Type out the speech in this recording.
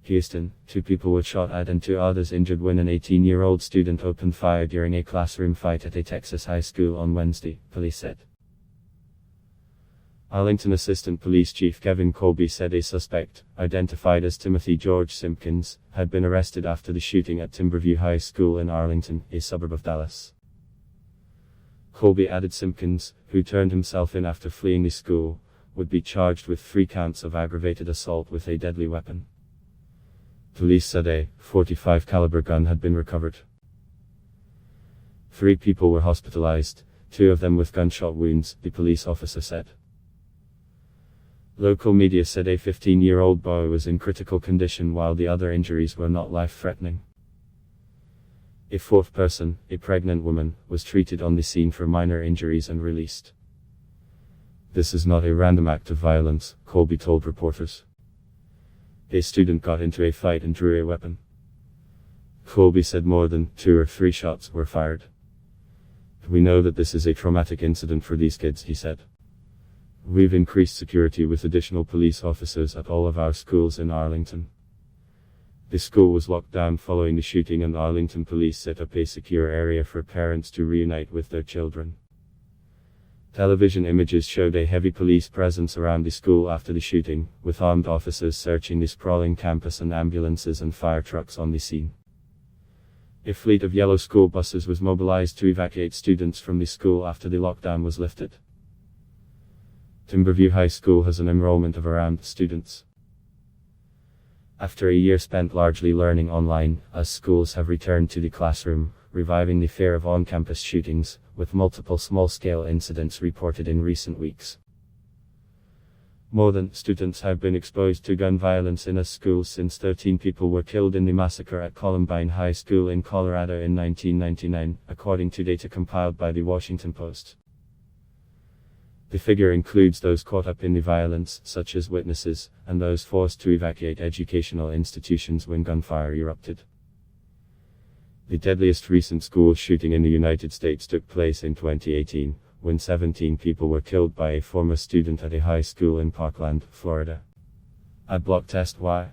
Houston, 2 people were shot at and 2 others injured when an 18-year-old student opened fire during a classroom fight at a Texas high school on Wednesday, police said. Arlington Assistant Police Chief Kevin Colby said a suspect, identified as Timothy George Simpkins, had been arrested after the shooting at Timberview High School in Arlington, a suburb of Dallas. Colby added Simpkins, who turned himself in after fleeing the school, would be charged with 3 counts of aggravated assault with a deadly weapon. Police said a .45 caliber gun had been recovered. 3 people were hospitalized, 2 of them with gunshot wounds, the police officer said. Local media said a 15-year-old boy was in critical condition while the other injuries were not life-threatening. A 4th person, a pregnant woman, was treated on the scene for minor injuries and released. This is not a random act of violence, Colby told reporters. A student got into a fight and drew a weapon. Colby said more than 2 or 3 shots were fired. We know that this is a traumatic incident for these kids, he said. We've increased security with additional police officers at all of our schools in Arlington. The school was locked down following the shooting and Arlington police set up a secure area for parents to reunite with their children. Television images showed a heavy police presence around the school after the shooting, with armed officers searching the sprawling campus and ambulances and fire trucks on the scene. A fleet of yellow school buses was mobilized to evacuate students from the school after the lockdown was lifted. Timberview High School has an enrollment of around students. After a year spent largely learning online, as schools have returned to the classroom, reviving the fear of on-campus shootings, with multiple small-scale incidents reported in recent weeks. More than students have been exposed to gun violence in a school since 13 people were killed in the massacre at Columbine High School in Colorado in 1999, according to data compiled by the Washington Post. The figure includes those caught up in the violence, such as witnesses, and those forced to evacuate educational institutions when gunfire erupted. The deadliest recent school shooting in the United States took place in 2018, when 17 people were killed by a former student at a high school in Parkland, Florida. Adblock Test Y.